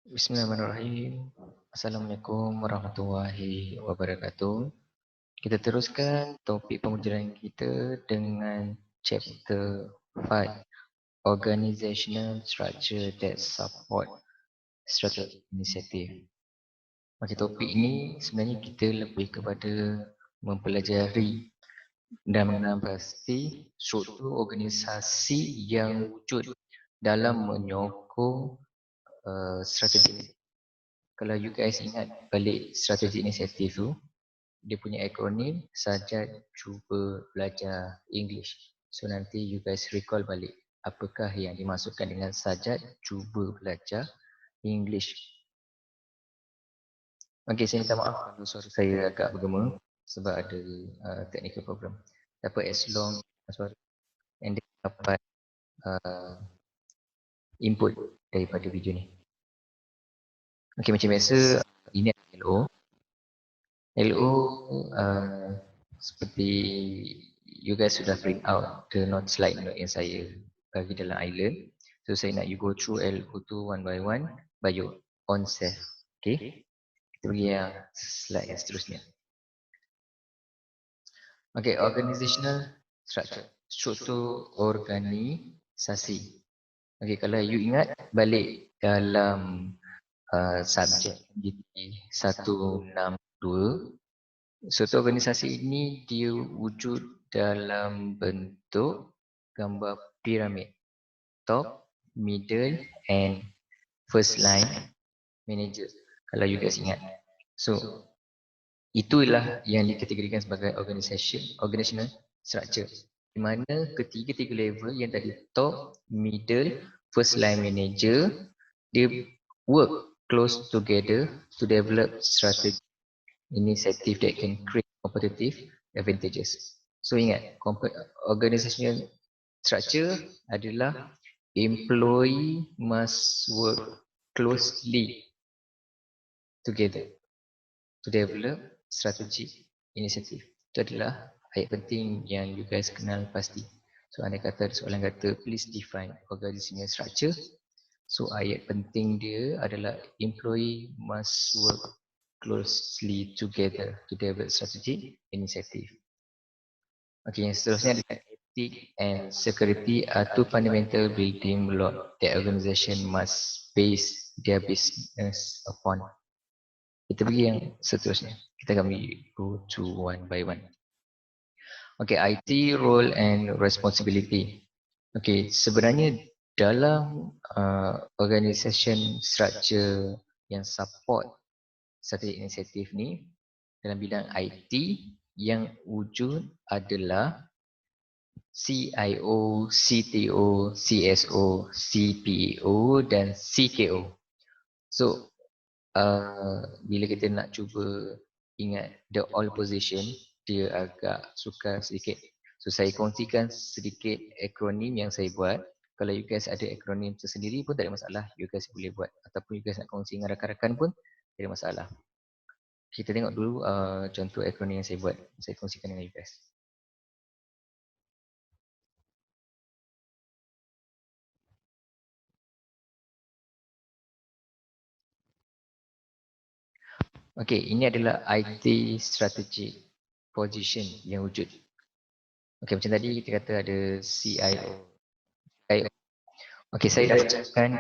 Bismillahirrahmanirrahim. Assalamualaikum warahmatullahi wabarakatuh. Kita teruskan topik pembelajaran kita dengan chapter 5, Organizational Structure that Support Strategic Initiative. Okey, topik ini sebenarnya kita lebih kepada mempelajari dan mengenal pasti struktur organisasi yang wujud dalam menyokong strategi. Kalau you guys ingat balik strategi inisiatif tu, dia punya akronim Sajad Cuba Belajar English. So nanti you guys recall balik apakah yang dimaksudkan dengan Sajad Cuba Belajar English. Okey, saya minta maaf kalau suara saya agak bergema sebab ada technical problem. Tapi as long suara and dapat input daripada video ni. Okey, macam biasa ini adalah LO. LO seperti you guys sudah print out the note slide note yang saya bagi dalam island. So saya nak you go through LO tu one by one by your own self. Okay. Kita pergi yang slide yang seterusnya. Okay, organizational structure. Struktur organisasi. Okay, kalau you ingat balik dalam subjek GT 162, struktur organisasi ini dia wujud dalam bentuk gambar piramid. Top, middle and first line manager. Kalau you guys ingat. So, itulah yang dikategorikan sebagai organizational structure. Di mana ketiga-tiga level yang tadi top, middle, first line manager, dia work close together to develop strategy initiative that can create competitive advantages. So ingat, organizational structure adalah employee must work closely together to develop strategy initiative. Itu adalah ayat penting yang you guys kenal pasti. So anda kata soalan kata please define organizational structure. So ayat penting dia adalah employee must work closely together to develop strategy initiative. Okay, yang seterusnya adalah ethic and security are two fundamental building block that organization must base their business upon. Kita pergi yang seterusnya. Kita akan go to one by one. Okay, IT role and responsibility. Okay, sebenarnya dalam organisation structure yang support strategic inisiatif ni, dalam bidang IT yang wujud adalah CIO, CTO, CSO, CPO dan CKO. So, bila kita nak cuba ingat the all position, dia agak sukar sedikit. So, saya kongsikan sedikit akronim yang saya buat. Kalau you guys ada akronim tersendiri pun tak ada masalah, you guys boleh buat. Ataupun you guys nak kongsi dengan rakan-rakan pun tak ada masalah. Kita tengok dulu contoh akronim yang saya buat. Saya kongsikan dengan you guys. Okey, ini adalah IT strategy position yang wujud. Okey, macam tadi kita kata ada CIO. Okey, saya dah bacakan,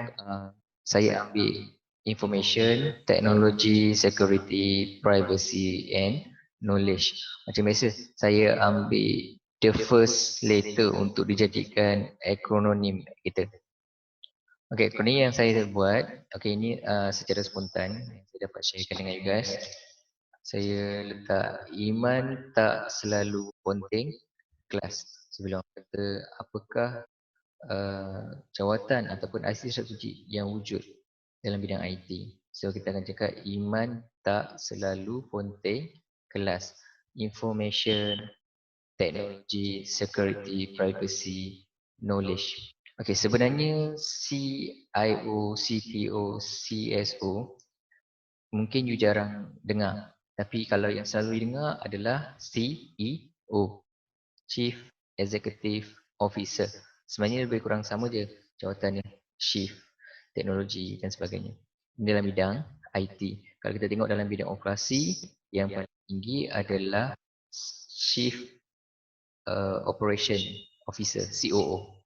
saya ambil information, technology, security, privacy and knowledge. Macam biasa, saya ambil the first letter untuk dijadikan akronim kita. Okey, akronim yang saya buat, okey ini secara spontan, saya dapat sharekan dengan you guys. Saya letak iman tak selalu penting kelas. Sebelum kata apakah jawatan ataupun IC strategi yang wujud dalam bidang IT. So kita akan cakap iman tak selalu penting kelas. Information, technology, security, privacy, knowledge. Okey, sebenarnya CIO, CTO, CSO mungkin you jarang dengar. Tapi kalau yang selalu dengar adalah CEO, Chief Executive Officer. Sebenarnya lebih kurang sama je jawatannya, Chief, Teknologi dan sebagainya. dalam bidang IT. Kalau kita tengok dalam bidang operasi, yang paling tinggi adalah Chief Operation Officer, COO.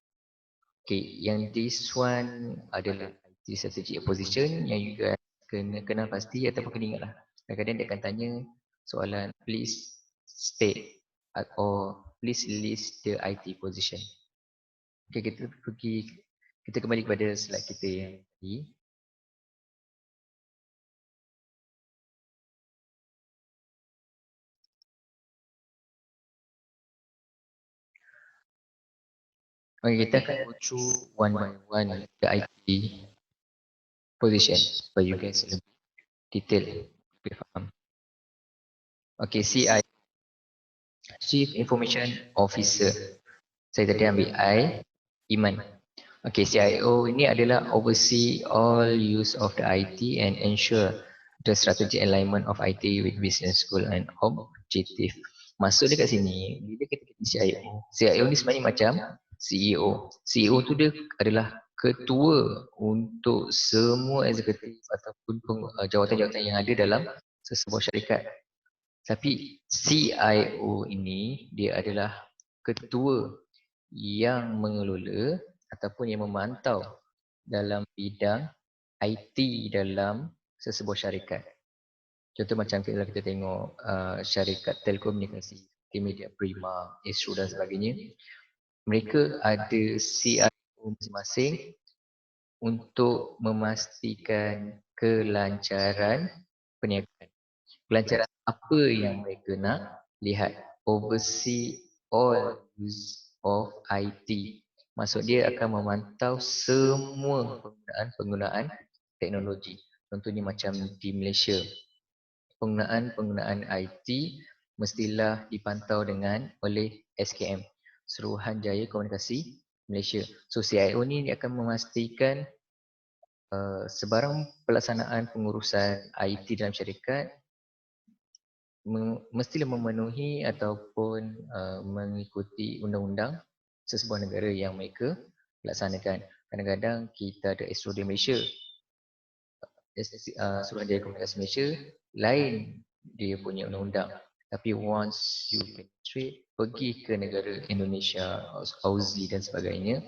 Okay, yang this one adalah IT Strategic Position yang you guys kena kenal pasti ataupun kena ingat lah. Kadang-kadang dia akan tanya soalan, please state or please list the IT position. Okay, kita kembali kepada slide kita yang tadi. Okay, kita akan go through one by one the IT position supaya you guys lebih detail, lebih faham. Okay, CI, Chief Information Officer. Saya tadi ambil I, Iman. Okay, CIO ini adalah oversee all use of the IT and ensure the strategic alignment of IT with business goal and objective. Masuk dekat sini, bila kita kata CIO, CIO ni sebenarnya macam CEO. CEO tu dia adalah ketua untuk semua eksekutif ataupun jawatan-jawatan yang ada dalam sesebuah syarikat. Tapi CIO ini dia adalah ketua yang mengelola ataupun yang memantau dalam bidang IT dalam sesebuah syarikat. Contoh macam kalau kita tengok syarikat telekomunikasi, Media Prima, Astro dan sebagainya, mereka ada CIO masing-masing untuk memastikan kelancaran perniagaan. Kelancaran apa yang mereka nak lihat, oversee all use of IT. Maksud dia akan memantau semua penggunaan teknologi. Contohnya macam di Malaysia, penggunaan IT mestilah dipantau oleh SKM, Suruhanjaya Komunikasi Malaysia. So CIO ni akan memastikan sebarang pelaksanaan pengurusan IT dalam syarikat mestilah memenuhi ataupun mengikuti undang-undang sesebuah negara yang mereka laksanakan. Kadang-kadang kita ada Astro di Malaysia, Suruhanjaya Komunikasi Malaysia, lain dia punya undang-undang. Tapi once you penetrate, pergi ke negara Indonesia, Aussie dan sebagainya,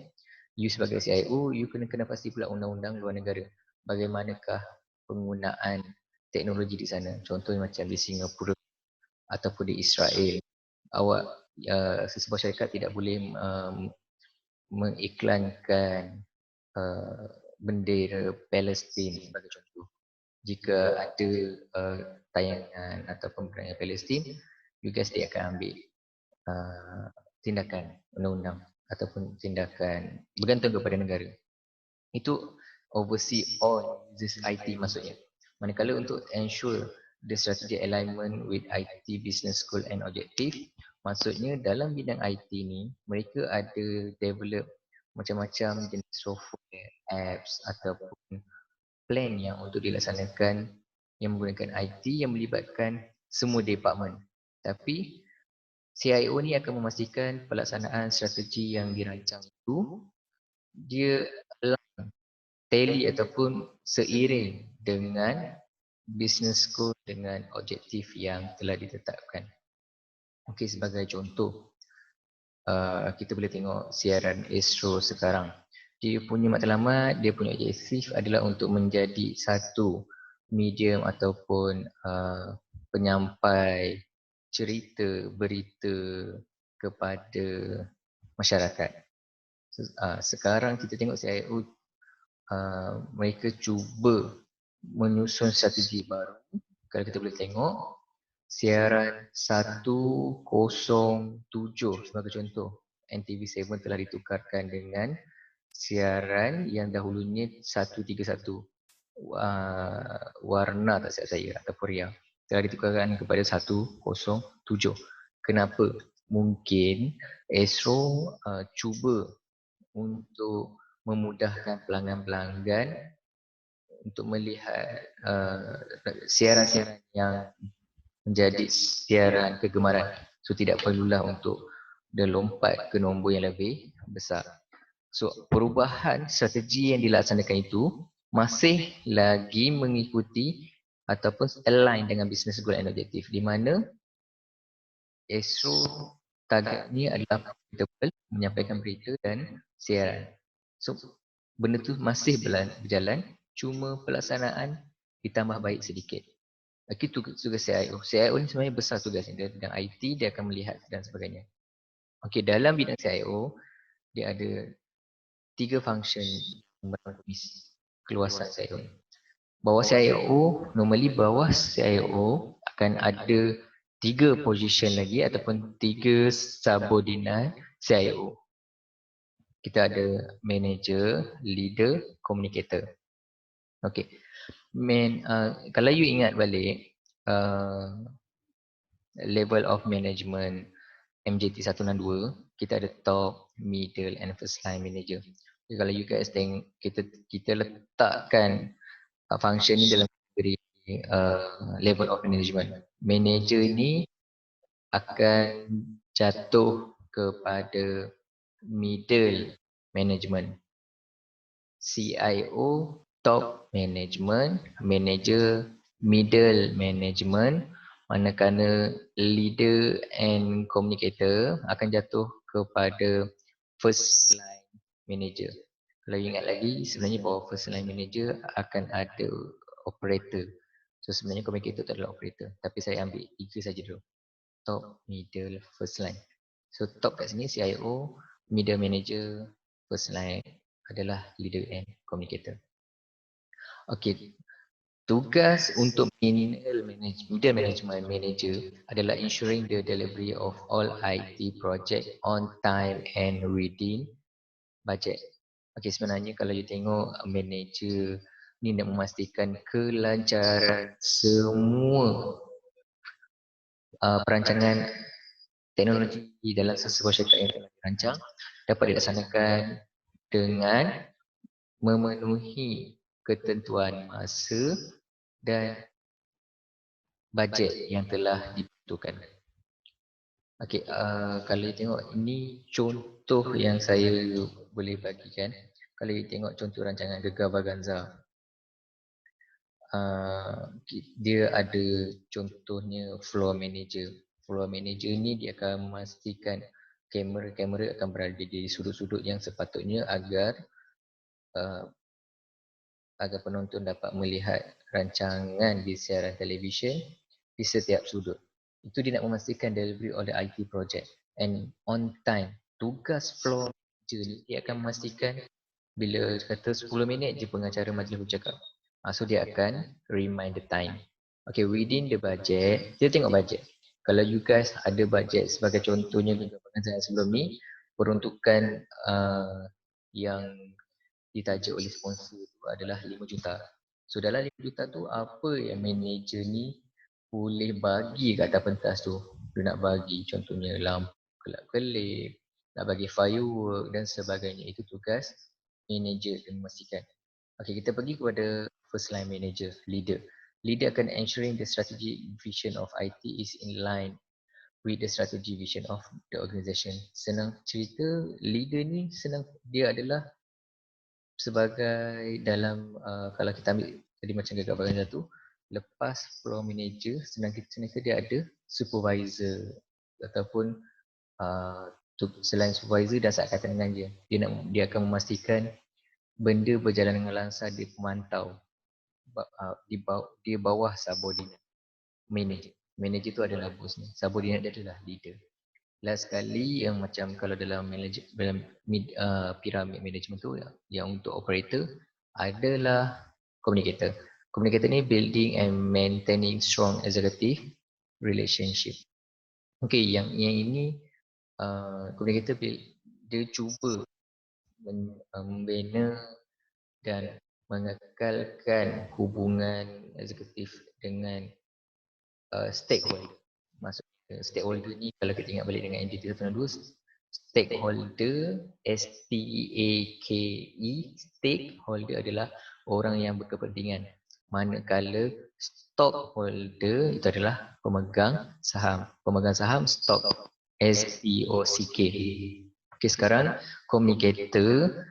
you sebagai CIO, you kena pasti pula undang-undang luar negara. Bagaimanakah penggunaan teknologi di sana. Contohnya macam di Singapura ataupun di Israel, awak sesebuah syarikat tidak boleh mengiklankan bendera Palestin sebagai contoh. Jika ada tayangan ataupun perangai Palestin, you guys dia akan ambil tindakan undang-undang ataupun tindakan bergantung kepada negara. Itu oversee all this IT maksudnya. Manakala untuk ensure the strategic alignment with IT business goal and objective, maksudnya dalam bidang IT ni mereka ada develop macam-macam jenis software, apps ataupun plan yang untuk dilaksanakan yang menggunakan IT yang melibatkan semua department. Tapi CIO ni akan memastikan pelaksanaan strategi yang dirancang itu dia tally ataupun seiring dengan business goal dengan objektif yang telah ditetapkan. Okey, sebagai contoh, kita boleh tengok siaran Astro sekarang. Dia punya matlamat, dia punya objektif adalah untuk menjadi satu medium ataupun penyampai cerita, berita kepada masyarakat. Sekarang kita tengok CIO, mereka cuba menyusun strategi baru. Kalau kita boleh tengok siaran 107 sebagai contoh, NTV7 telah ditukarkan dengan siaran yang dahulunya 131 warna tak silap saya atau Korea, telah ditukarkan kepada 107. Kenapa? Mungkin Astro cuba untuk memudahkan pelanggan-pelanggan untuk melihat siaran-siaran yang menjadi siaran kegemaran. So tidak perlulah untuk dia lompat ke nombor yang lebih besar. So perubahan strategi yang dilaksanakan itu masih lagi mengikuti ataupun align dengan business goal and objective, di mana Astro targetnya adalah profitable, menyampaikan berita dan siaran. So, benda tu masih berjalan, cuma pelaksanaan ditambah baik sedikit. Itu tugas CIO. CIO ni sebenarnya besar tugasnya. Dia bidang IT, dia akan melihat dan sebagainya. Okey, dalam bidang CIO, dia ada 3 function keluasan CIO. Bawah CIO, normally bawah CIO akan ada 3 position lagi ataupun 3 subordinate CIO. Kita ada manager, leader, communicator. Okey. Kalau you ingat balik level of management MJT 162, kita ada top, middle and first line manager. Jadi, kalau you guys tengok, kita letakkan function ni dalam kategori level of management. Manager ni akan jatuh kepada middle management. CIO top management, manager middle management, manakala leader and communicator akan jatuh kepada first line manager. Kalau ingat lagi, sebenarnya bawah first line manager akan ada operator. So sebenarnya communicator itu adalah operator, tapi saya ambil 3 saja dulu. Top, middle, first line. So top kat sini CIO, middle manager, first line adalah leader and communicator. Okey, tugas untuk middle management manager adalah ensuring the delivery of all IT project on time and within budget. Okey, sebenarnya kalau you tengok manager ni nak memastikan kelancaran semua perancangan teknologi dalam sesebuah syarikat yang telah dirancang dapat dilaksanakan dengan memenuhi ketentuan masa dan bajet yang telah dibutuhkan. Okey, kalau you tengok ini contoh yang saya boleh bagikan. Kalau you tengok contoh rancangan Gegar Vaganza, dia ada contohnya floor manager. Floor manager ni dia akan memastikan kamera-kamera akan berada di sudut-sudut yang sepatutnya agar penonton dapat melihat rancangan di siaran televisyen di setiap sudut. Itu dia nak memastikan delivery oleh IT project and on time. Tugas floor manager ni dia akan memastikan bila kata 10 minit je pengacara majlis bercakap. So dia akan remind the time. Okay, within the budget, kita tengok budget. Kalau you guys ada budget sebagai contohnya saya sebelum ni, peruntukan yang ditaja oleh sponsor tu adalah 5 juta. So dalam 5 juta tu apa yang manager ni boleh bagi kat atas pentas tu? Dia nak bagi contohnya lampu kelap-kelip, nak bagi firework dan sebagainya. Itu tugas manager yang memastikan. Okey, kita pergi kepada first line manager, leader. Leader akan ensuring the strategic vision of IT is in line with the strategy vision of the organisation. Senang cerita, leader ni senang, dia adalah sebagai dalam kalau kita ambil tadi macam Gegar Vaganza tu, lepas floor manager, senang kita dia ada supervisor ataupun selain supervisor dan seangkatan dengan dia. Dia akan memastikan benda berjalan dengan lancar, dia pemantau di bawah subordinate manager. Manager tu adalah bos ni, subordinate dia adalah leader. Last sekali yang macam kalau dalam piramid management tu yang untuk operator adalah communicator. Communicator ni building and maintaining strong executive relationship. Okey, yang ini communicator dia cuba membina dan mengekalkan hubungan eksekutif dengan stakeholder. Maksudnya stakeholder ni kalau kita ingat balik dengan MJT 162, stakeholder STAKE, stakeholder adalah orang yang berkepentingan. Manakala stockholder itu adalah pemegang saham. Pemegang saham stock, STOCK. Okey, sekarang communicator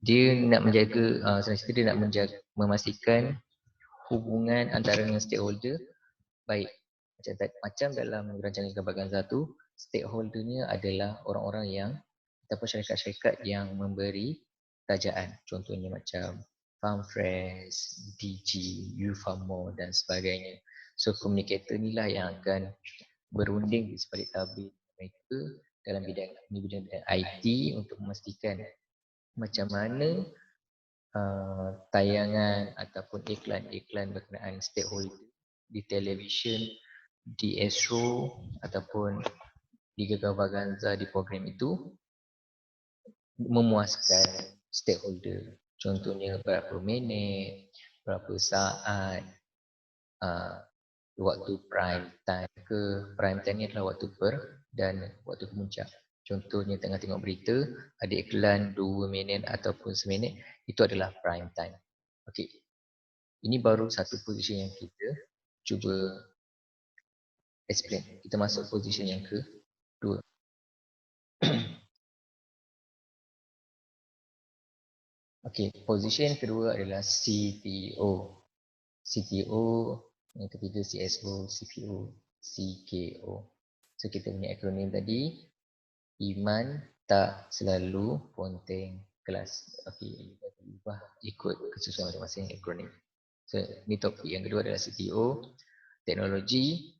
dia nak menjaga, senang cerita dia nak memastikan hubungan antara dengan stakeholder baik. Macam dalam rancangan gambar Ganza tu, stakeholdernya adalah orang-orang yang ataupun syarikat-syarikat yang memberi kerajaan. Contohnya macam Farmfresh, DG, Ufamo dan sebagainya. So communicator inilah yang akan berunding di sebalik tabir mereka dalam bidang IT untuk memastikan macam mana tayangan ataupun iklan-iklan berkenaan stakeholder di televisyen, di Astro ataupun di Gegar Vaganza di program itu memuaskan stakeholder. Contohnya berapa minit, berapa saat, waktu prime time ke. Prime time ni adalah waktu dan waktu kemuncak. Contohnya tengah tengok berita, ada iklan 2 minit ataupun seminit, itu adalah prime time. Okey. Ini baru satu position yang kita cuba explain. Kita masuk position yang kedua. Okey, position kedua adalah CTO. CTO, yang ketiga CSO, CPO, CKO. So kita punya akronim tadi, iman tak selalu ponteng kelas. Okey, ubah ikut kesusahan masing-masing akronim. So ni topik yang kedua adalah CTO, teknologi,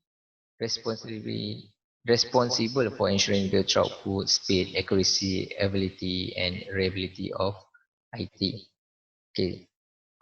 responsible for ensuring the throughput, speed, accuracy, ability and reliability of IT. Okay.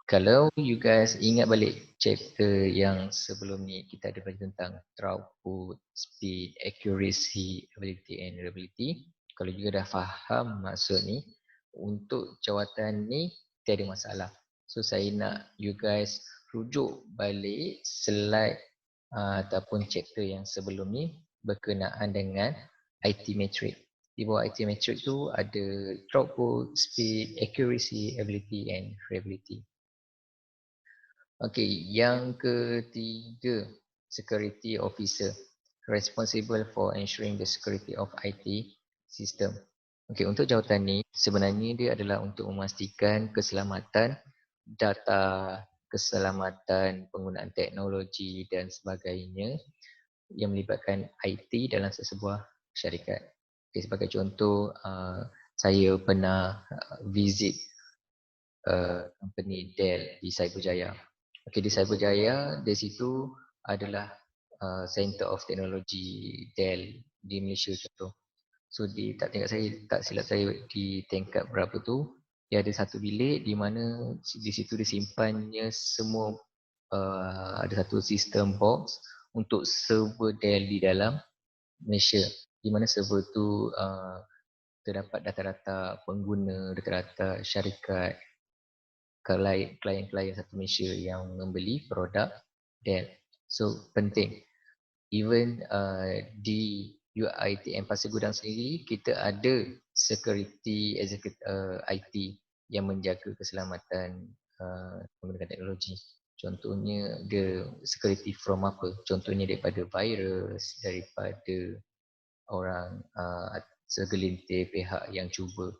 Kalau you guys ingat balik chapter yang sebelum ni, kita ada belajar tentang throughput, speed, accuracy, ability and reliability. Kalau juga dah faham maksud ni, untuk jawatan ni tiada masalah. So saya nak you guys rujuk balik slide ataupun chapter yang sebelum ni berkenaan dengan IT metric. Di bawah IT metric tu ada throughput, speed, accuracy, ability and reliability. Okey, yang ketiga, security officer responsible for ensuring the security of IT system. Okey, untuk jawatan ni sebenarnya dia adalah untuk memastikan keselamatan data, keselamatan penggunaan teknologi dan sebagainya yang melibatkan IT dalam sesebuah syarikat. Okay, sebagai contoh, saya pernah visit company Dell di Cyberjaya. Okay, di Cyberjaya, di situ adalah Center of Technology Dell di Malaysia contoh. So tak silap saya di tingkat berapa tu, dia ada satu bilik di mana di situ disimpannya semua ada satu sistem box untuk server Dell di dalam Malaysia, di mana server tu terdapat data-data pengguna, data-data syarikat, klien-klien satu Malaysia yang membeli produk Dell. So penting. Even di UiTM Pasir Gudang sendiri, kita ada security IT yang menjaga keselamatan menggunakan teknologi. Contohnya dia security from apa? Contohnya daripada virus, daripada orang segelintir pihak yang cuba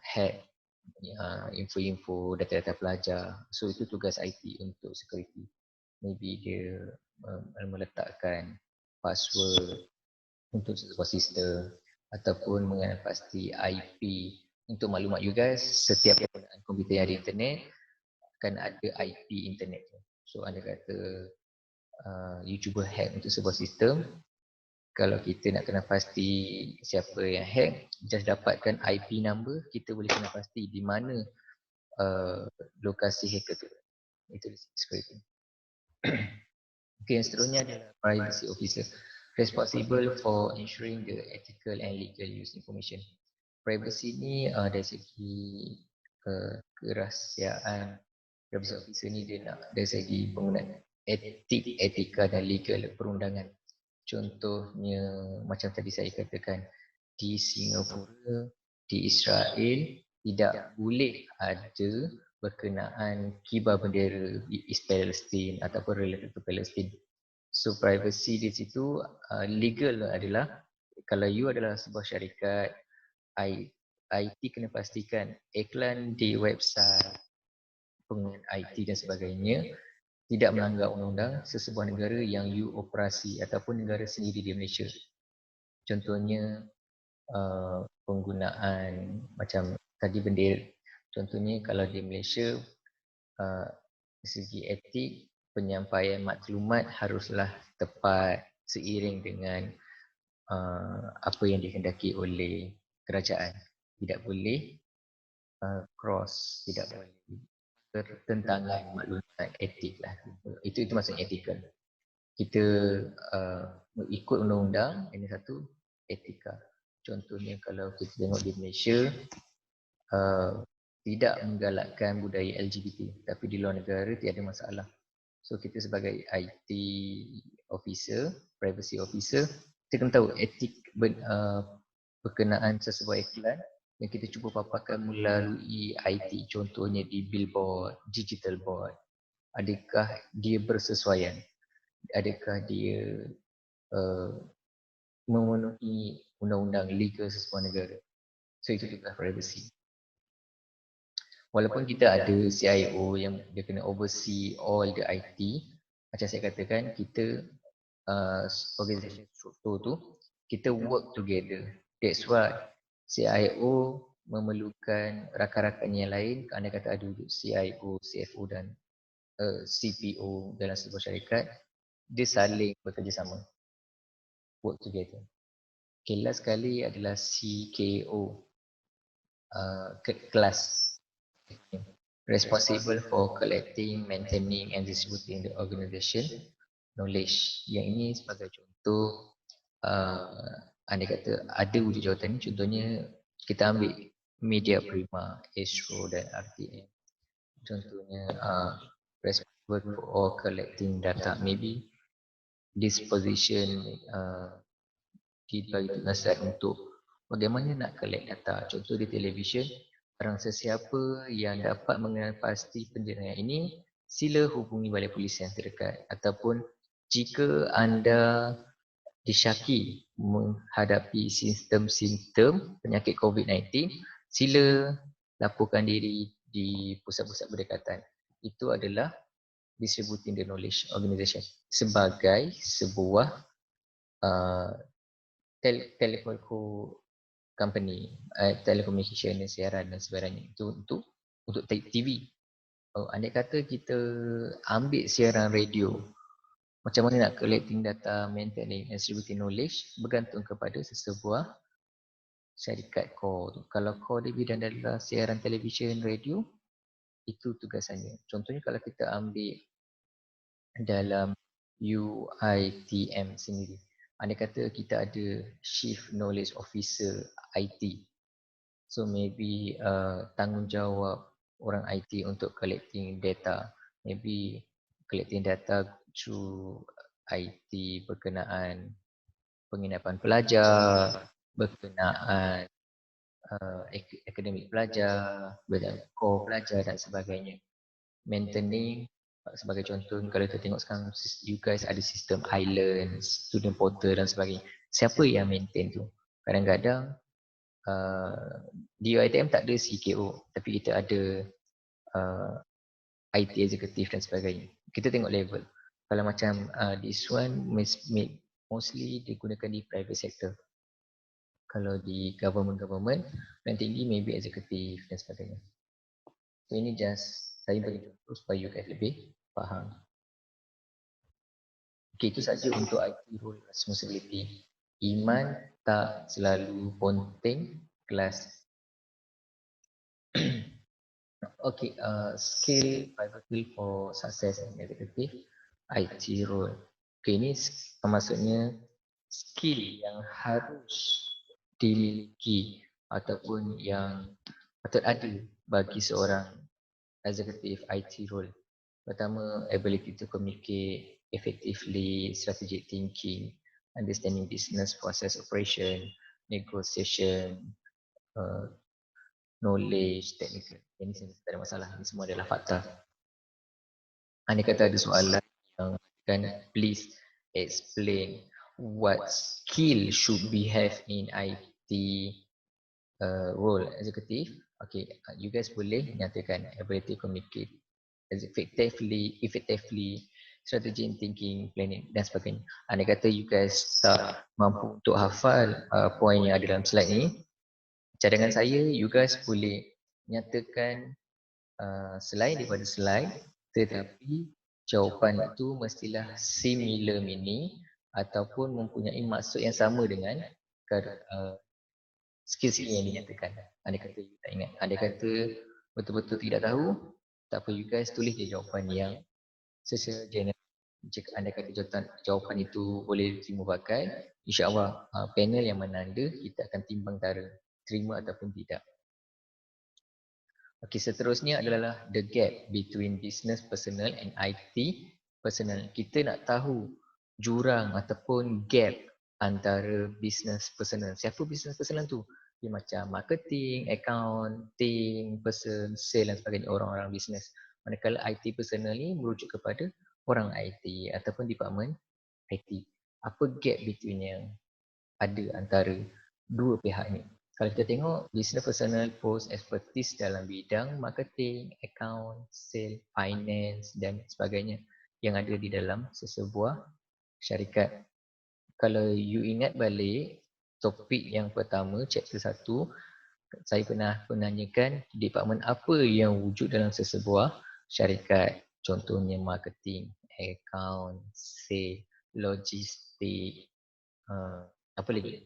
hack info-info data-data pelajar. So itu tugas IT untuk security. Maybe dia meletakkan password untuk sebuah sistem ataupun mengenal pasti IP. Untuk maklumat you guys, setiap penggunaan komputer yang ada internet akan ada IP internet. So anda kata you cuba hack untuk sebuah sistem, kalau kita nak kenal pasti siapa yang hack, just dapatkan IP number, kita boleh kenal pasti di mana lokasi hacker tu. Itu security. Okay, yang seterusnya adalah privacy officer responsible for ensuring the ethical and legal use information. Privacy ni dari segi kerahsiaan, privacy officer ni dia nak dari segi penggunaan etika dan legal perundangan. Contohnya macam tadi saya katakan, di Singapura, di Israel tidak boleh ada berkenaan kibar bendera East Palestine ataupun related to Palestine. So privacy di situ legal adalah kalau you adalah sebuah syarikat IT kena pastikan iklan di website pengurusan IT dan sebagainya tidak melanggar undang-undang sesebuah negara yang you operasi ataupun negara sendiri di Malaysia. Contohnya penggunaan macam tadi bendera. Contohnya kalau di Malaysia dari segi etik penyampaian maklumat haruslah tepat seiring dengan apa yang dikehendaki oleh kerajaan. Tidak boleh cross, tidak boleh bertentangan maklumat etik lah. Itu maksudnya etikal. Kita ikut undang-undang, ini satu etika. Contohnya kalau kita tengok di Malaysia, tidak menggalakkan budaya LGBT, tapi di luar negara tiada masalah. So kita sebagai IT officer, privacy officer, kita kena tahu etik berkenaan sesebuah iklan yang kita cuba paparkan melalui IT, contohnya di billboard, digital board. Adakah dia bersesuaian? Adakah dia memenuhi undang-undang legal sesebuah negara? So itu juga privacy. Walaupun kita ada CIO yang dia kena oversee all the IT, macam saya katakan, kita organisation struktur tu, kita work together. That's why CIO memerlukan rakan-rakan yang lain, anda kata ada CIO, CFO dan CPO dalam sebuah syarikat, dia saling bekerjasama, work together. Okay, last sekali adalah CKO, kelas. Responsible for collecting, maintaining and distributing the organisation knowledge. Yang ini sebagai contoh, anda kata ada wujud jawatan ni, contohnya kita ambil media prima, Astro dan RTM. Contohnya responsible for collecting data, maybe this position dibagi tugasan untuk bagaimana nak collect data. Contoh di televisyen, barang sesiapa yang dapat mengenal pasti penjenayah ini, sila hubungi balai polis yang terdekat. Ataupun jika anda disyaki menghadapi simptom-simptom penyakit COVID-19, sila laporkan diri di pusat-pusat berdekatan. Itu adalah distributing the knowledge organisation sebagai sebuah telco company, telecommunication dan siaran dan sebagainya. Itu untuk TV. Andai kata kita ambil siaran radio, macam mana nak collecting data, maintaining and distributing knowledge bergantung kepada sesebuah syarikat core tu. Kalau core dia bidang adalah siaran televisyen, radio, itu tugasannya. Contohnya kalau kita ambil dalam UITM sendiri, andai kata kita ada Chief Knowledge Officer IT. So maybe tanggungjawab orang IT untuk collecting data. Maybe collecting data through IT berkenaan penginapan pelajar, berkenaan akademik pelajar, berkenaan core pelajar dan sebagainya. Maintaining, sebagai contoh, kalau kita tengok sekarang, you guys ada sistem island, student portal dan sebagainya. Siapa yang maintain tu? Kadang-kadang di UiTM tak ada CKO, tapi kita ada IT executive dan sebagainya. Kita tengok level. Kalau macam this one mostly digunakan di private sector. Kalau di government yang tinggi maybe executive dan sebagainya. So ini just saya bagi contoh supaya you guys lebih faham. Okay, itu saja untuk IT role responsibility. Iman tak selalu penting kelas. Okay, skill pivotal for success in executive IT role. Okay, ini maksudnya skill yang harus dimiliki ataupun yang patut ada bagi seorang executive IT role. Pertama, ability to communicate effectively, strategic thinking, understanding business process operation, negotiation, knowledge, technical. Ini tak ada masalah. Ini semua adalah fakta. Anda kata ada soalan yang kan, please explain what skill should we have in IT role eksekutif, okay, you guys boleh nyatakan ability to communicate effectively, strategy in thinking, planning dan sebagainya. Andai kata you guys tak mampu untuk hafal poin yang ada dalam slide ni, cadangan saya, you guys boleh nyatakan selain daripada slide, tetapi jawapan itu mestilah similar meaning ataupun mempunyai maksud yang sama dengan skill-skill yang dinyatakan. Andai kata you tak ingat, andai kata betul-betul tidak tahu, tak apa, you guys tulis je jawapan yang secara general. Jika andai kata jawapan itu boleh diterima pakai, insya-Allah panel yang menanda kita akan timbang tara terima ataupun tidak. Okey, seterusnya adalah the gap between business personnel and IT personnel. Kita nak tahu jurang ataupun gap antara business personnel. Siapa business personnel tu? Dia macam marketing, accounting, person, sale dan sebagainya, orang-orang business. Manakala IT personnel ni merujuk kepada orang IT ataupun department IT. Apa gap between yang ada antara dua pihak ni? Kalau kita tengok business personnel post expertise dalam bidang marketing, account, sale, finance dan sebagainya yang ada di dalam sesebuah syarikat. Kalau you ingat balik topik yang pertama, chapter 1, saya pernah menanyakan department apa yang wujud dalam sesebuah syarikat. Contohnya marketing, account, sale, logistik, apa lagi?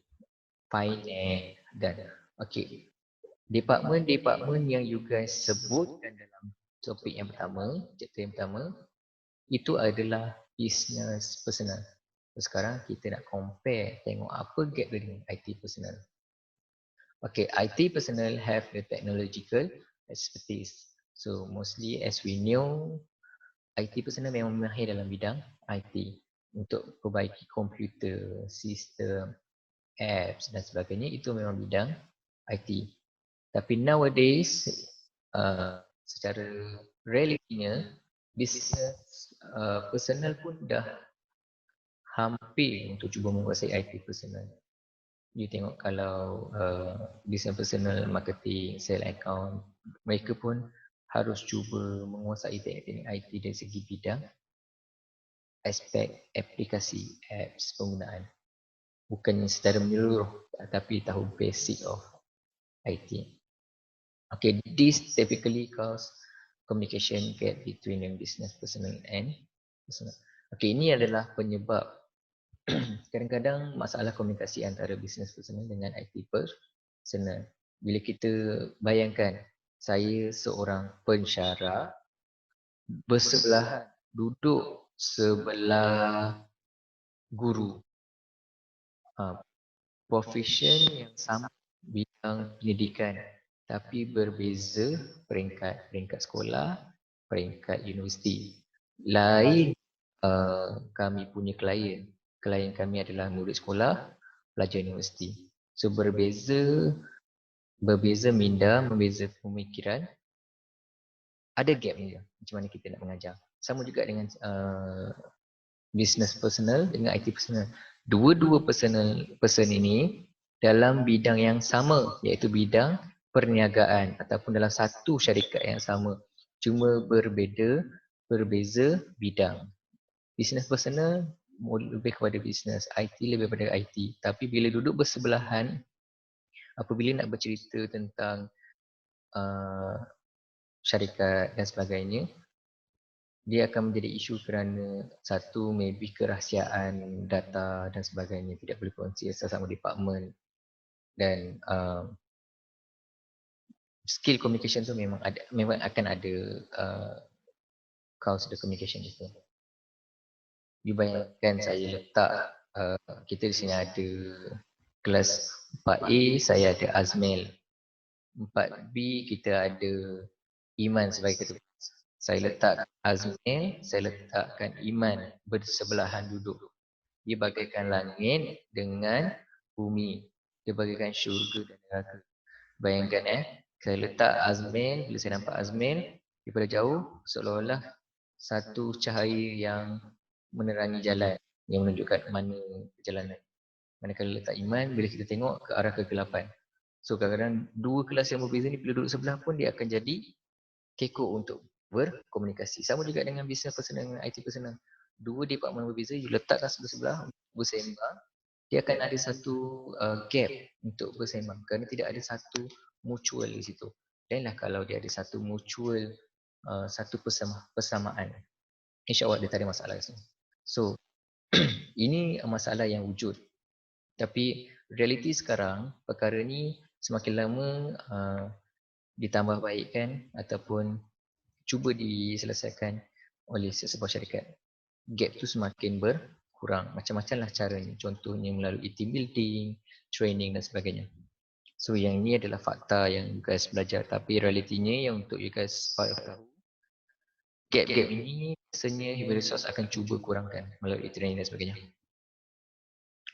Finance dan okey. Department-department yang you guys sebutkan dalam topik yang pertama, chapter yang pertama, itu adalah business personnel. Sekarang kita nak compare, tengok apa gap dia dengan IT personnel. Okay, IT personnel have the technological expertise. So mostly as we know, IT personnel memang mahir dalam bidang IT untuk perbaiki komputer, sistem, apps dan sebagainya, itu memang bidang IT. Tapi nowadays, secara realitinya, business personnel pun dah hampir untuk cuba menguasai IT personnel. You tengok kalau business personnel, marketing, sale account, mereka pun harus cuba menguasai teknik IT dari segi bidang aspek aplikasi apps penggunaan. Bukan secara menyeluruh tapi tahu basic of IT. Okay, this typically cause communication gap between the business personnel and personnel. Okay, ini adalah penyebab kadang-kadang masalah komunikasi antara business personnel dengan IT personnel. Bila kita bayangkan saya seorang pensyarah bersebelahan duduk sebelah guru, profession yang sama bidang pendidikan tapi berbeza peringkat sekolah, peringkat universiti. Lain kami punya klien kami adalah murid sekolah, pelajar universiti. So berbeza minda, berbeza pemikiran, ada gap ni macam mana kita nak mengajar. Sama juga dengan business personal dengan IT personal. Dua-dua person ini dalam bidang yang sama, iaitu bidang perniagaan ataupun dalam satu syarikat yang sama, cuma berbeza bidang. Business personal lebih kepada business, IT lebih kepada IT. Tapi bila duduk bersebelahan, apabila nak bercerita tentang syarikat dan sebagainya, dia akan menjadi isu kerana satu, maybe kerahsiaan data dan sebagainya tidak boleh kongsi sesama department, dan skill communication tu memang akan ada cause the communication itu. You bayangkan saya letak kita di sini ada kelas 4A, saya ada Azmil. 4B kita ada Iman sebagai ketua. Saya letak Azmil, saya letakkan Iman bersebelahan duduk. Dia bagaikan langit dengan bumi. Dia bagaikan syurga dan neraka. Bayangkan saya letak Azmil, bila saya nampak Azmil daripada jauh, seolah-olah satu cahaya yang menerangi jalan, yang menunjukkan mana perjalanan. Manakala letak Iman, bila kita tengok ke arah kegelapan. So kadang-kadang dua kelas yang berbeza ni bila duduk sebelah pun dia akan jadi kekok untuk berkomunikasi. Sama juga dengan business personal dengan IT personal. Dua department berbeza, you letakkan sebelah-sebelah untuk bersembang, dia akan ada satu gap untuk bersembang kerana tidak ada satu mutual di situ. Dan lah kalau dia ada satu mutual, satu persamaan, insya-Allah dia tak ada masalah di sini. So ini masalah yang wujud. Tapi realiti sekarang, perkara ni semakin lama ditambah baikkan ataupun cuba diselesaikan oleh sebuah syarikat. Gap tu semakin berkurang. Macam-macam lah caranya. Contohnya melalui team building, training dan sebagainya. So yang ini adalah fakta yang you guys belajar. Tapi realitinya yang untuk you guys tahu, gap-gap ini biasanya human resource akan cuba kurangkan melalui training dan sebagainya.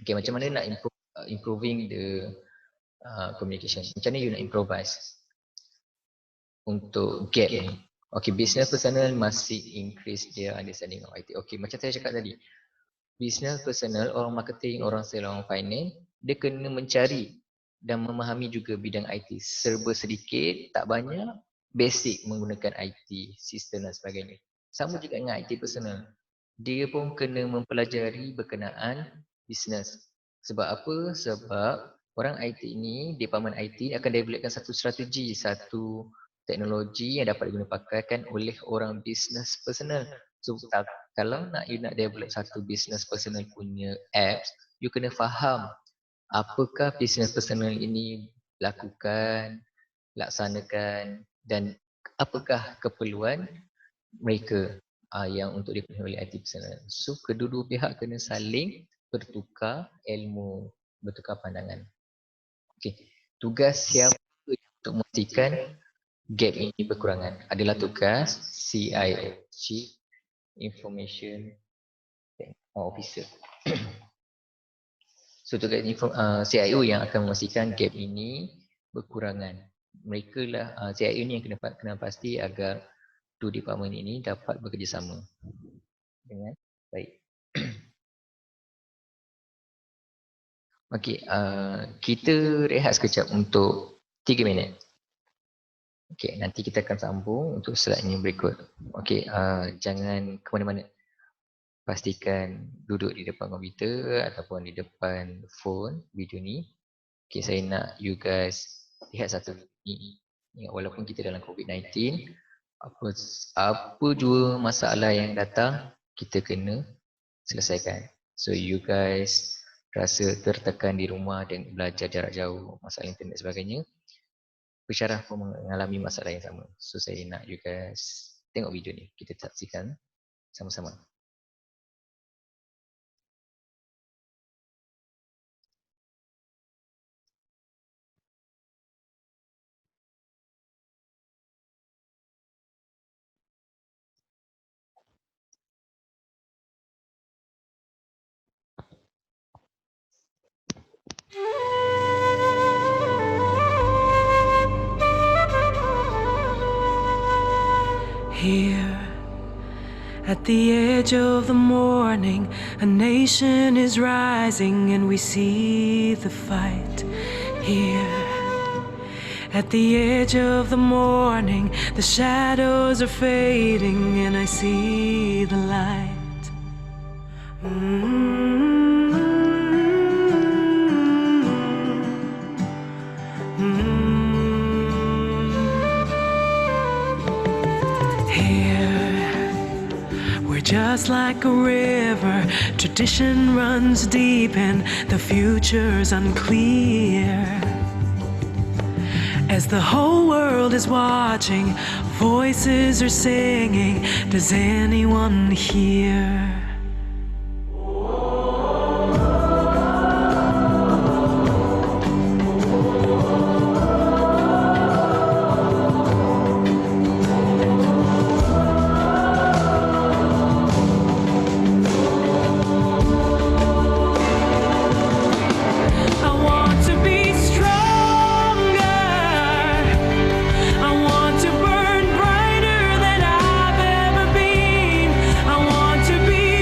Okay, macam mana nak improving the communication? Macam mana you nak improvise untuk gap ni? Okay, business personal masih increase their understanding of IT. Okay, macam saya cakap tadi, business personal, orang marketing, orang sales, orang finance, dia kena mencari dan memahami juga bidang IT. Serba sedikit, tak banyak, basic menggunakan IT, sistem dan sebagainya. Sama juga dengan IT personal. Dia pun kena mempelajari berkenaan business. Sebab apa? Sebab orang IT ni, department IT akan developkan satu strategi, satu teknologi yang dapat digunakan oleh orang business personal. So kalau you nak develop satu business personal punya apps, you kena faham apakah business personal ini lakukan, laksanakan dan apakah keperluan mereka yang untuk dipenuhi oleh IT personal. So kedua-dua pihak kena saling bertukar ilmu, bertukar pandangan. Okey, tugas siapa untuk memastikan gap ini berkurangan adalah tugas CIO, Chief Information Officer. So tugas CIO yang akan memastikan gap ini berkurangan. Mereka lah CIO ni yang kena pasti agar dua department ini dapat bekerjasama dengan baik. Okey, kita rehat sekejap untuk 3 minit. Okey, nanti kita akan sambung untuk slide ini berikut. Okey, jangan ke mana-mana. Pastikan duduk di depan komputer ataupun di depan phone video ni. Okey, saya nak you guys lihat satu ni. Walaupun kita dalam COVID-19, apa jua masalah yang datang, kita kena selesaikan. So you guys rasa tertekan di rumah dan belajar jarak jauh, masalah internet dan sebagainya, pensyarah pun mengalami masalah yang sama. So saya nak you guys tengok video ni, kita saksikan sama-sama. Here at the edge of the morning, a nation is rising and we see the fight. Here at the edge of the morning, the shadows are fading and I see the light. Just like a river, tradition runs deep and the future's unclear. As the whole world is watching, voices are singing, does anyone hear? To be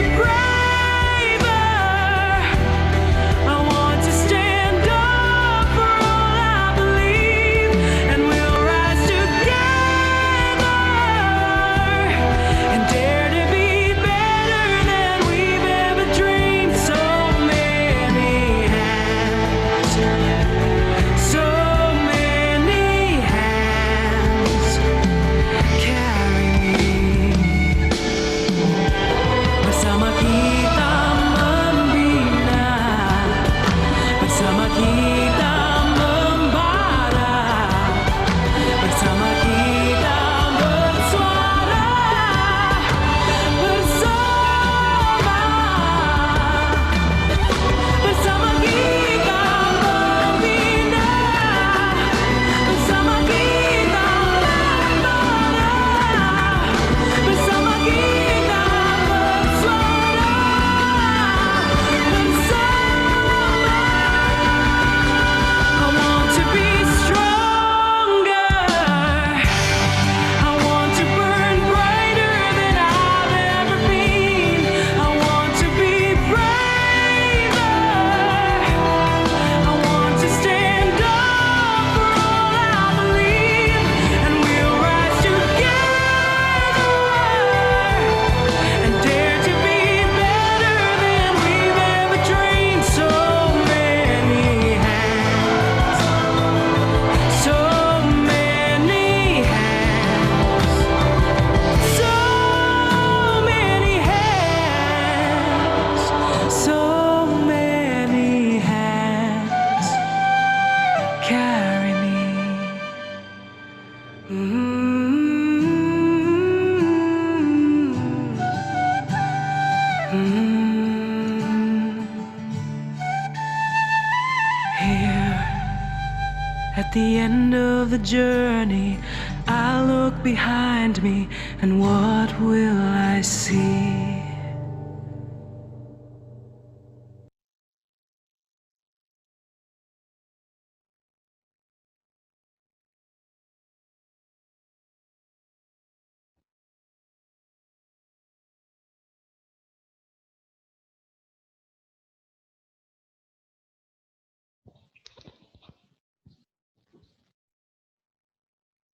Here at the end of the journey, I look behind me, and what will I see?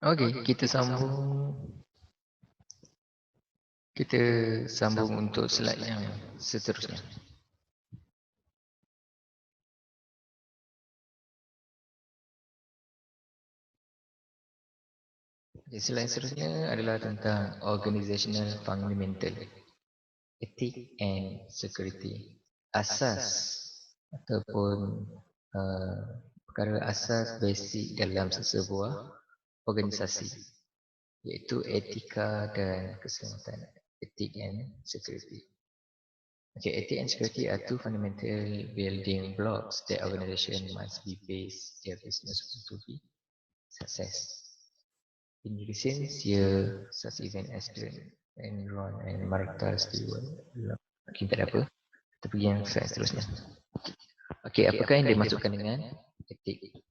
Okey, kita sambung untuk slide yang seterusnya. Okay, slide seterusnya adalah tentang organizational fundamental, ethic and security. Asas ataupun perkara asas basic dalam sesebuah organisasi, iaitu etika dan keselamatan, ethic and security. Okay, ethic and security are two fundamental building blocks that organization must be based their business on to be success. In recent years, such event as the Enron and Marta Stewart, kita ada apa? Kita pergi yang slide seterusnya. Okay, apakah yang dimasukkan dengan etik?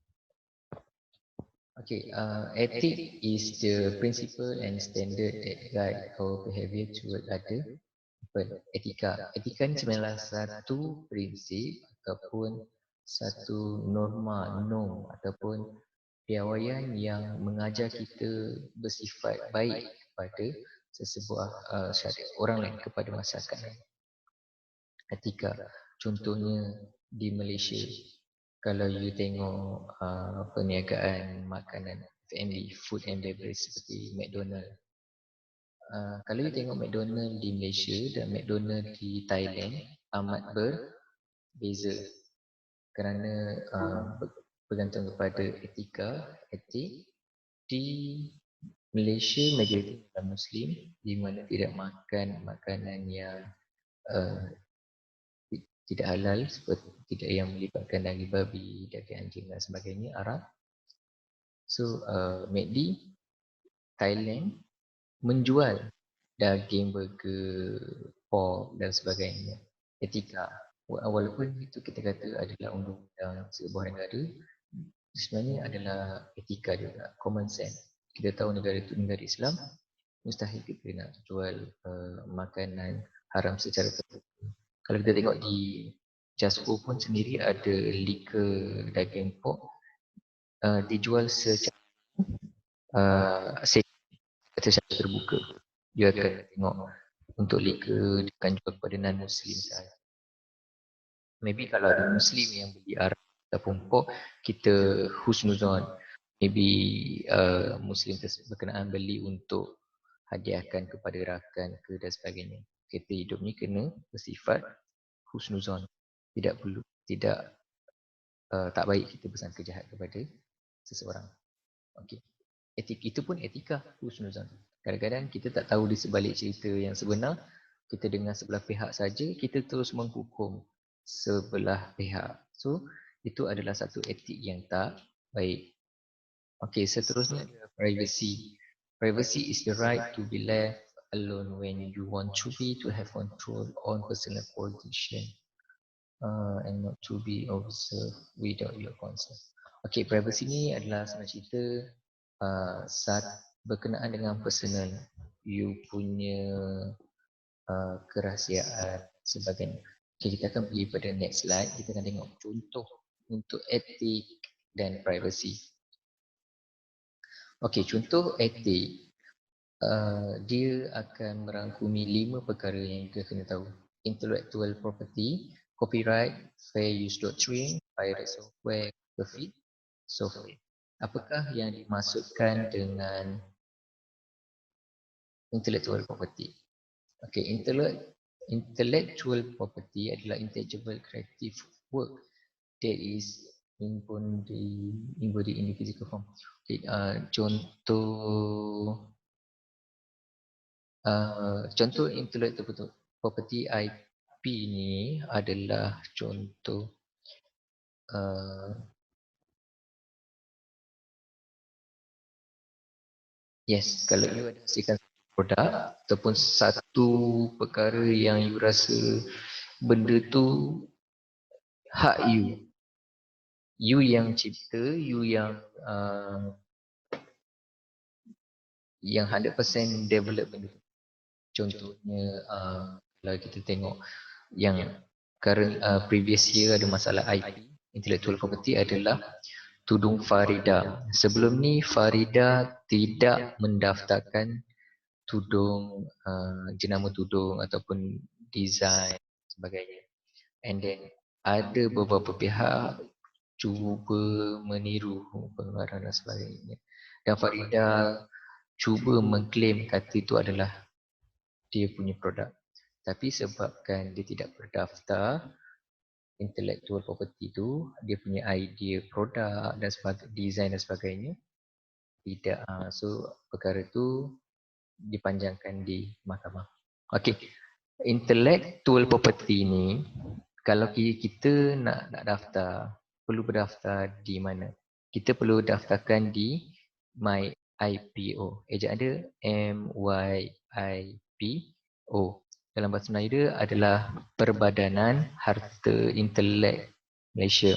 Okay, ethic is the principle and standard that guide our behavior toward other people. Etika ni sebenarnya satu prinsip ataupun satu norm ataupun piawaian yang mengajar kita bersifat baik kepada sesebuah orang lain, kepada masyarakat lain. Etika, contohnya di Malaysia, kalau you tengok perniagaan makanan F&B, food and beverage seperti McDonald. Kalau you tengok McDonald di Malaysia dan McDonald di Thailand amat berbeza kerana bergantung kepada etik. Di Malaysia majoriti adalah Muslim, di mana tidak makan makanan yang tidak halal, seperti tidak yang melibatkan daging babi, daging anjing dan sebagainya, Arab. So McD Thailand menjual daging, burger, pork dan sebagainya. Etika, walaupun itu kita kata adalah undang-undang sebuah negara, sebenarnya adalah etika juga, common sense. Kita tahu negara itu negara Islam, mustahil kita nak jual makanan haram secara terbuka. Kalau kita tengok di Jaspo pun sendiri ada liquor daging pork dijual secara terbuka. Dia akan tengok untuk liquor dia akan jual kepada non-Muslim sahaja. Maybe kalau ada Muslim yang beli haram ataupun pork, kita husnuzon. Maybe Muslim berkenaan beli untuk hadiahkan kepada rakan ke dan sebagainya. Kita hidup ni kena bersifat husnuzon. Tak baik kita bersangka jahat kepada seseorang. Okey. Etik itu pun etika husnuzon. Kadang-kadang kita tak tahu di sebalik cerita yang sebenar, kita dengar sebelah pihak saja, kita terus menghukum sebelah pihak. So, itu adalah satu etik yang tak baik. Okey, seterusnya privacy. Privacy is the right to be left alone when you want to have control on personal position and not to be observed without your consent. Okey, privacy ni adalah sebenarnya cerita saat berkenaan dengan personal, you punya kerahsiaan sebagainya. Okay, kita akan pergi pada next slide. Kita akan tengok contoh untuk etik dan privacy. Okey, contoh etik. Dia akan merangkumi 5 perkara yang kita kena tahu. Intellectual property, copyright, fair use doctrine, pirate software, profit software. Apakah yang dimaksudkan dengan intellectual property? Okay, intellectual property adalah intangible creative work that is embodied in the physical form. Contoh intellectual property IP ni adalah contoh yes, kalau you ada hasilkan produk ataupun satu perkara yang you rasa benda tu hak you yang cipta, you yang 100% develop benda tu. Contohnya kalau kita tengok yang current previous year ada masalah IP, intellectual property adalah tudung Farida. Sebelum ni Farida tidak mendaftarkan tudung, jenama tudung ataupun design sebagainya. And then ada beberapa pihak cuba meniru pengeluaran dan sebagainya. Dan Farida cuba mengklaim kata itu adalah dia punya produk. Tapi sebabkan dia tidak berdaftar intellectual property tu, dia punya idea produk dan design dan sebagainya tidak. So perkara tu dipanjangkan di mahkamah. Okey. Intellectual property ni kalau kita nak daftar, perlu berdaftar di mana? Kita perlu daftarkan di MyIPO. Ejaan dia MYIPO. Dalam bahasa Melayu dia adalah Perbadanan Harta Intelek Malaysia.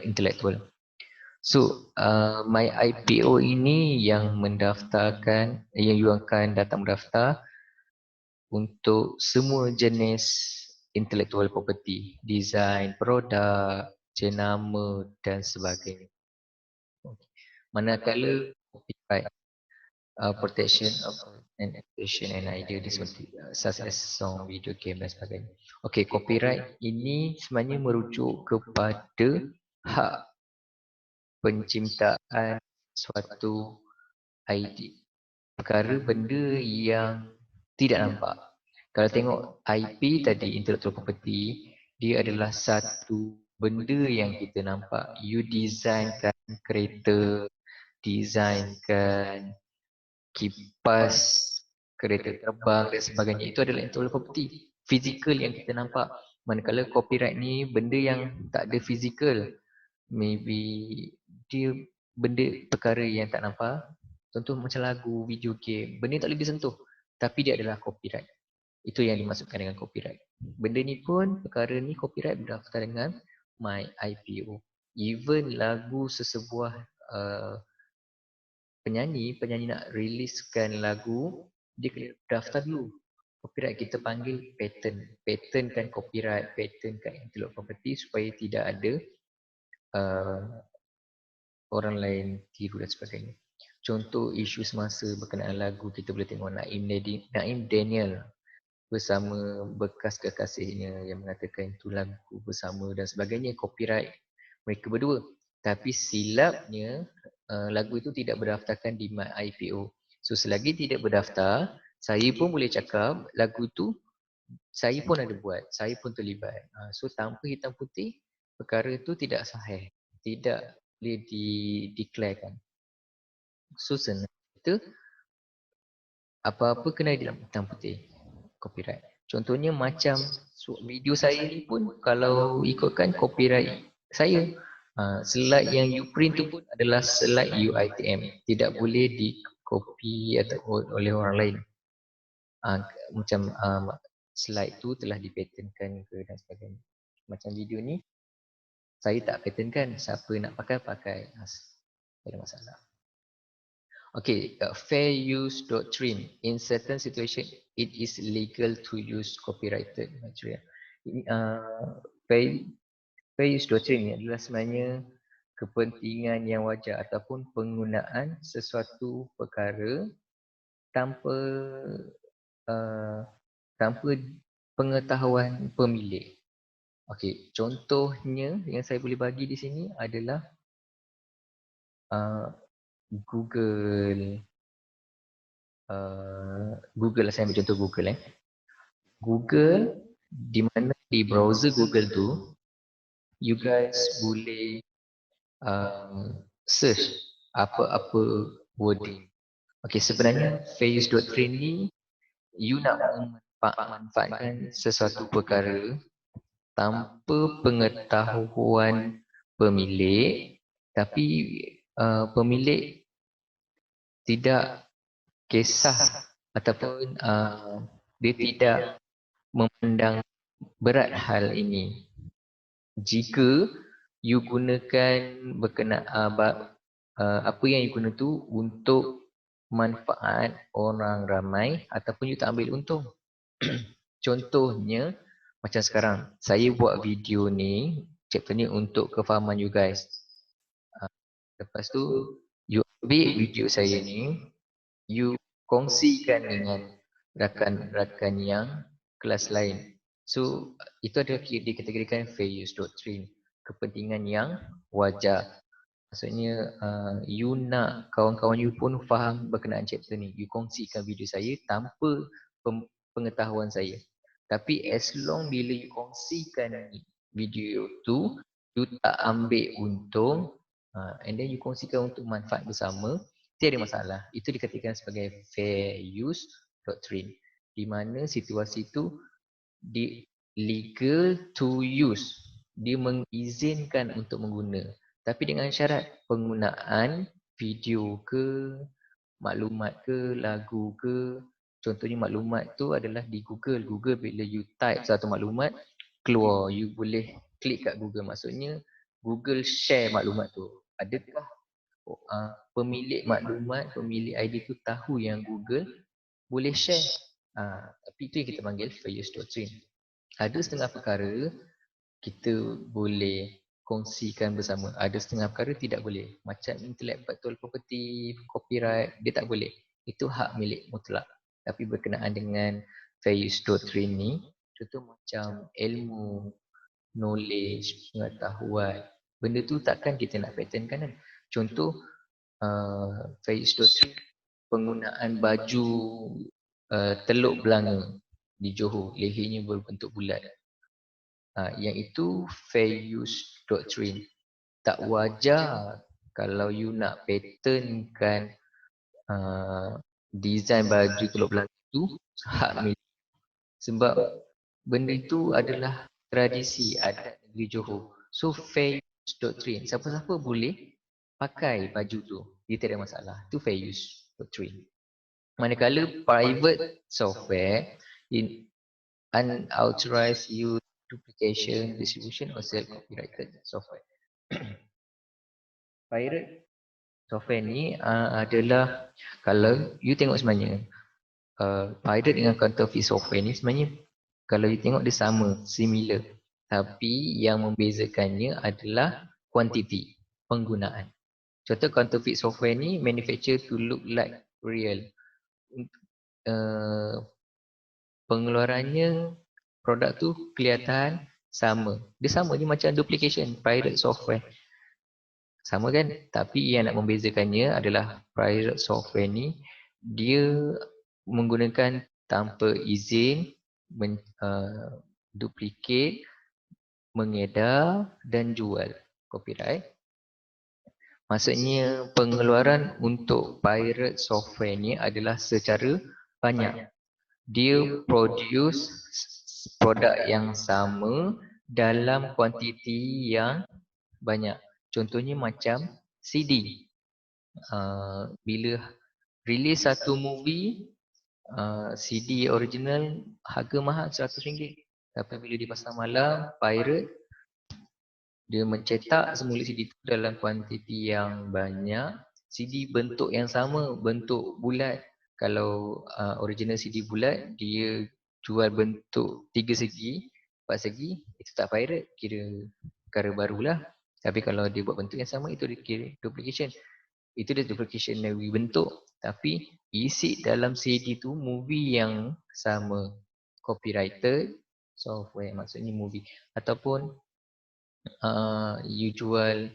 Intellectual. So, MyIPO ini yang mendaftarkan, yang you akan datang mendaftar untuk semua jenis intellectual property, design, produk, jenama dan sebagainya. Manakala copyright, protection of and expression and idea seperti such as song, video game dan sebagainya. Okey, copyright ini sebenarnya merujuk kepada hak penciptaan suatu idea, perkara benda yang tidak nampak. Kalau tengok IP tadi, intellectual property, dia adalah satu benda yang kita nampak. You designkan kereta, designkan kipas, kereta terbang dan sebagainya. Itu adalah intellectual property. Fizikal yang kita nampak. Manakala copyright ni benda yang tak ada fizikal. Maybe dia benda perkara yang tak nampak. Contoh macam lagu, video game. Benda tak boleh disentuh. Tapi dia adalah copyright. Itu yang dimaksudkan dengan copyright. Benda ni pun, perkara ni copyright berdaftar dengan MyIPO. Even lagu sesebuah penyanyi nak riliskan lagu, dia kena daftar dulu. Copyright kita panggil patent. Patent kan copyright, patent kan intellectual property supaya tidak ada orang lain tiru dan sebagainya. Contoh isu semasa berkenaan lagu, kita boleh tengok Naim Daniel bersama bekas kekasihnya yang mengatakan itu lagu bersama dan sebagainya, copyright mereka berdua. Tapi silapnya lagu itu tidak berdaftarkan di MyIPO. So selagi tidak berdaftar, saya pun boleh cakap lagu itu saya pun ada buat, saya pun terlibat. So tanpa hitam putih, perkara itu tidak sahih, tidak boleh dideklarkan. So senang kita apa-apa kena dalam hitam putih copyright. Contohnya macam video saya ni pun kalau ikutkan copyright saya. Slide yang you print tu pun adalah slide UiTM. Tidak boleh di copy atau oleh orang lain. Macam slide tu telah dipatentkan ke dan sebagainya. Macam video ni saya tak patentkan, siapa nak pakai. Tak ada masalah. Okay, fair use doctrine. In certain situation, it is legal to use copyrighted material. Fair use doctrine ni adalah sebenarnya kepentingan yang wajar ataupun penggunaan sesuatu perkara tanpa pengetahuan pemilik. Okey, contohnya yang saya boleh bagi di sini adalah Google. Google lah, saya ambil contoh Google. Google, di mana di browser Google tu, you guys boleh search apa-apa wording. Okey, sebenarnya fair use doctrine ni you nak manfaatkan sesuatu perkara tanpa pengetahuan pemilik, tapi pemilik tidak kisah ataupun dia tidak memandang berat hal ini. Jika you gunakan apa yang you guna tu untuk manfaat orang ramai ataupun you tak ambil untung. Contohnya macam sekarang saya buat video ni, chapter ni untuk kefahaman you guys. Lepas tu you ambil video saya ni, you kongsikan dengan rakan-rakan yang kelas lain. So itu adalah dikategorikan fair use doctrine, kepentingan yang wajar. Maksudnya you nak kawan-kawan you pun faham berkenaan chapter ni. You kongsikan video saya tanpa pengetahuan saya. Tapi as long bila you kongsikan video tu, you tak ambil untung and then you kongsikan untuk manfaat bersama, tiada masalah. Itu dikatakan sebagai fair use doctrine. Di mana situasi tu legal to use. Dia mengizinkan untuk mengguna. Tapi dengan syarat penggunaan video ke, maklumat ke, lagu ke. Contohnya maklumat tu adalah di Google. Google bila you type satu maklumat, keluar. You boleh klik kat Google. Maksudnya Google share maklumat tu. Adakah pemilik maklumat, pemilik ID tu tahu yang Google boleh share? Tapi itu yang kita panggil fair use doctrine. Ada setengah perkara kita boleh kongsikan bersama. Ada setengah perkara tidak boleh. Macam intellectual property, copyright, dia tak boleh. Itu hak milik mutlak. Tapi berkenaan dengan fair use doctrine ni, contoh macam ilmu, knowledge, pengetahuan, benda tu takkan kita nak patentkan kan. Contoh fair use doctrine, penggunaan baju teluk belanga di Johor, lehernya berbentuk bulat. Yang itu fair use doctrine. Tak wajar kalau you nak patentkan design baju teluk belanga itu hak milik. Sebab benda itu adalah tradisi adat negeri Johor. So fair use doctrine. Siapa-siapa boleh pakai baju tu. Dia tak ada masalah. Itu fair use doctrine. Manakala private software in unauthorized use, duplication, distribution or sell copyrighted software. Pirate software ni adalah, kalau you tengok sebenarnya pirate dengan counterfeit software ni sebenarnya kalau you tengok dia sama, similar. Tapi yang membezakannya adalah kuantiti, penggunaan. Contoh counterfeit software ni manufacture to look like real. Pengeluarannya produk tu kelihatan sama. Dia sama, dia macam duplication, pirate software. Sama kan? Tapi yang nak membezakannya adalah pirate software ni dia menggunakan tanpa izin, duplicate, mengedar dan jual copyright. Maksudnya pengeluaran untuk pirate software ni adalah secara banyak. Dia produce produk yang sama dalam kuantiti yang banyak. Contohnya macam CD. Bila release satu movie, CD original harga mahal RM100. Tapi bila di pasar malam, pirate, dia mencetak semula CD itu dalam kuantiti yang banyak. CD bentuk yang sama, bentuk bulat. Kalau original CD bulat, dia jual bentuk 3 segi, 4 segi, itu tak pirate, kira perkara barulah. Tapi kalau dia buat bentuk yang sama, itu dia kira duplication. Itu dia duplication dari bentuk. Tapi isi dalam CD tu movie yang sama. Copyrighted software, maksudnya movie. Ataupun you jual,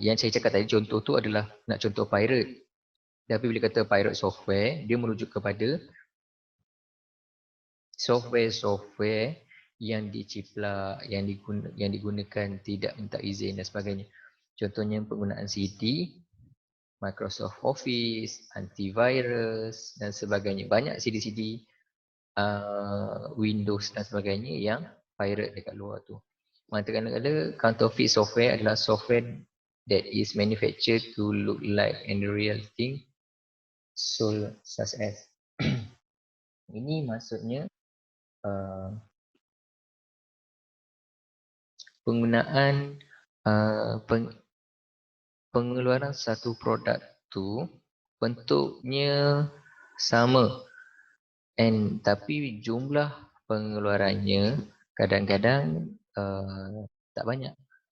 yang saya cakap tadi contoh tu adalah nak contoh pirate. Tapi bila kata pirate software, dia merujuk kepada software-software yang diciplak, yang digunakan tidak minta izin dan sebagainya. Contohnya penggunaan CD, Microsoft Office, antivirus dan sebagainya. Banyak CD-CD Windows dan sebagainya yang pirate dekat luar tu. Manakala counterfeit software adalah software that is manufactured to look like a real thing, so such as ini maksudnya penggunaan pengeluaran satu produk tu bentuknya sama tapi jumlah pengeluarannya kadang-kadang tak banyak.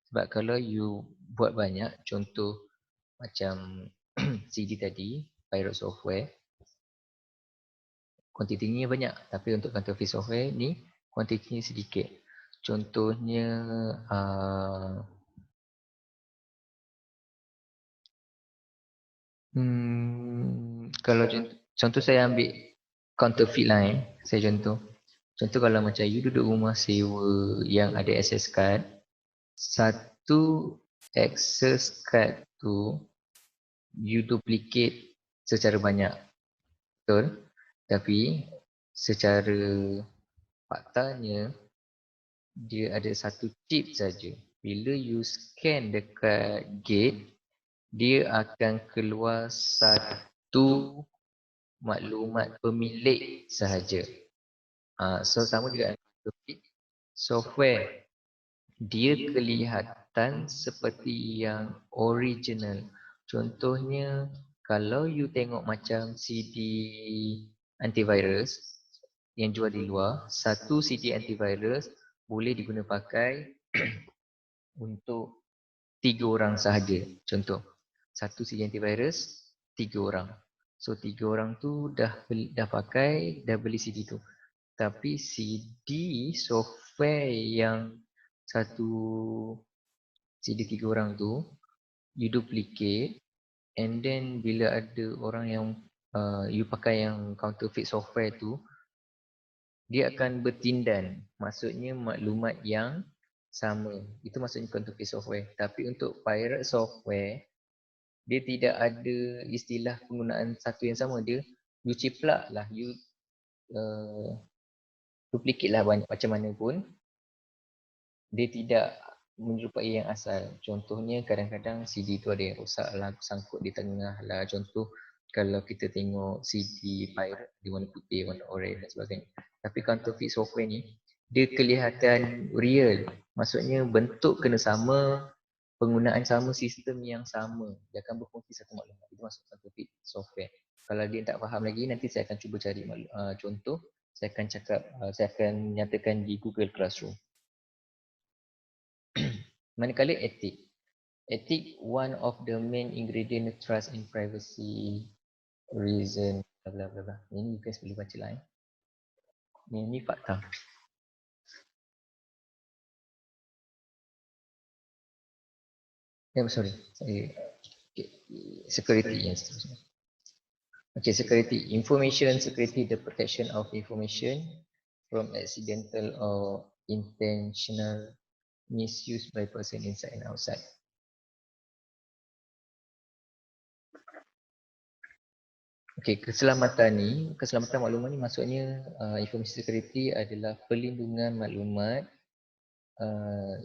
Sebab kalau you buat banyak, contoh macam CD tadi, pirate software, kuantitinya banyak. Tapi untuk counterfeit software ni, kuantitinya sedikit. Contohnya, kalau contoh saya ambil counterfeit lah saya contoh. Contoh kalau macam you duduk rumah sewa yang ada access card, satu access card tu you duplicate secara banyak. Betul? Tapi secara faktanya dia ada satu chip saja. Bila you scan dekat gate, dia akan keluar satu maklumat pemilik sahaja. So sama juga dengan software. Dia kelihatan seperti yang original. Contohnya kalau you tengok macam CD antivirus yang jual di luar, satu CD antivirus boleh diguna pakai untuk 3 orang sahaja. Contoh, satu CD antivirus 3 orang. So 3 orang tu dah beli CD tu. Tapi CD software yang satu CD 3 orang tu you duplicate, and then bila ada orang yang you pakai yang counterfeit software tu, dia akan bertindan. Maksudnya maklumat yang sama. Itu maksudnya counterfeit software. Tapi untuk pirate software, dia tidak ada istilah penggunaan satu yang sama. Dia you ciplak lah, you duplicate lah banyak macam mana pun. Dia tidak menyerupai yang asal. Contohnya kadang-kadang CD tu ada yang rosak lah, sangkut di tengah lah. Contoh kalau kita tengok CD pirate di warna putih, warna orange dan sebagainya. Tapi counterfeit software ni, dia kelihatan real. Maksudnya bentuk kena sama, penggunaan sama, sistem yang sama. Dia akan berfungsi satu maklumat. Itu maksud counterfeit software. Kalau dia tak faham lagi, nanti saya akan cuba cari contoh. Saya akan nyatakan di Google Classroom. Manakala etik. Etik, one of the main ingredient trust and privacy reason, bla bla bla. Ini you guys boleh baca lah. Ini fakta. Sorry. Security yang seterusnya. Okay, security. Information security, the protection of information from accidental or intentional misuse by person inside and outside. Okay, keselamatan maklumat ni maksudnya information security adalah perlindungan maklumat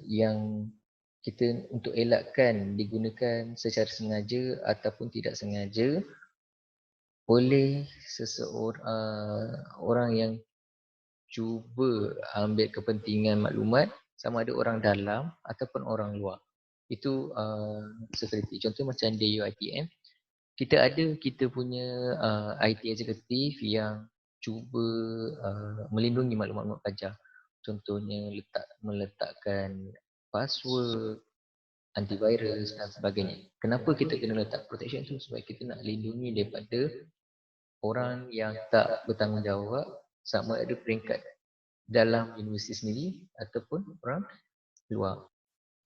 yang kita untuk elakkan digunakan secara sengaja ataupun tidak sengaja oleh orang yang cuba ambil kepentingan maklumat, sama ada orang dalam ataupun orang luar. Itu security. Contoh macam DUITM, kita punya IT executive yang cuba melindungi maklumat pelajar. Contohnya meletakkan password, antivirus dan sebagainya. Kenapa kita kena letak protection tu? Sebab kita nak lindungi daripada orang yang tak bertanggungjawab, sama ada peringkat dalam universiti sendiri ataupun orang luar.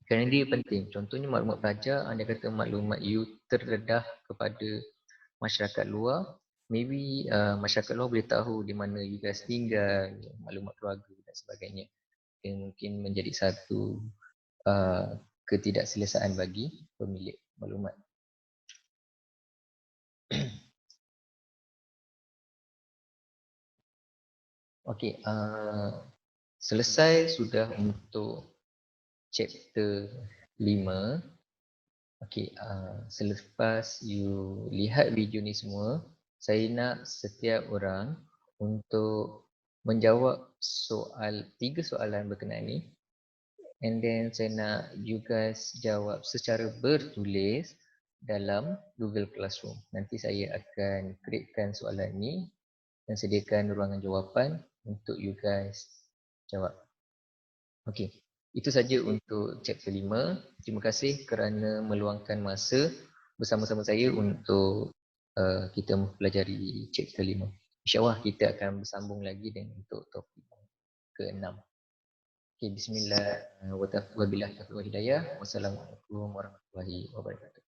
Kerana dia penting. Contohnya maklumat pelajar, anda kata maklumat you terdedah kepada masyarakat luar, maybe masyarakat luar boleh tahu di mana you guys tinggal, maklumat keluarga dan sebagainya. Mungkin menjadi satu ketidakselesaan bagi pemilik maklumat. Okey, selesai sudah untuk chapter 5. Okey, selepas you lihat video ni semua, saya nak setiap orang untuk menjawab 3 soalan berkenaan ni, and then saya nak you guys jawab secara bertulis dalam Google Classroom. Nanti saya akan createkan soalan ni dan sediakan ruangan jawapan untuk you guys jawab. Okey, itu saja untuk chapter 5. Terima kasih kerana meluangkan masa bersama-sama saya untuk kita mempelajari chapter 5. InsyaAllah kita akan bersambung lagi dengan untuk topik ke-6. Okey, bismillah. Wabillahi taufiq wal hidayah. Wassalamualaikum warahmatullahi wabarakatuh.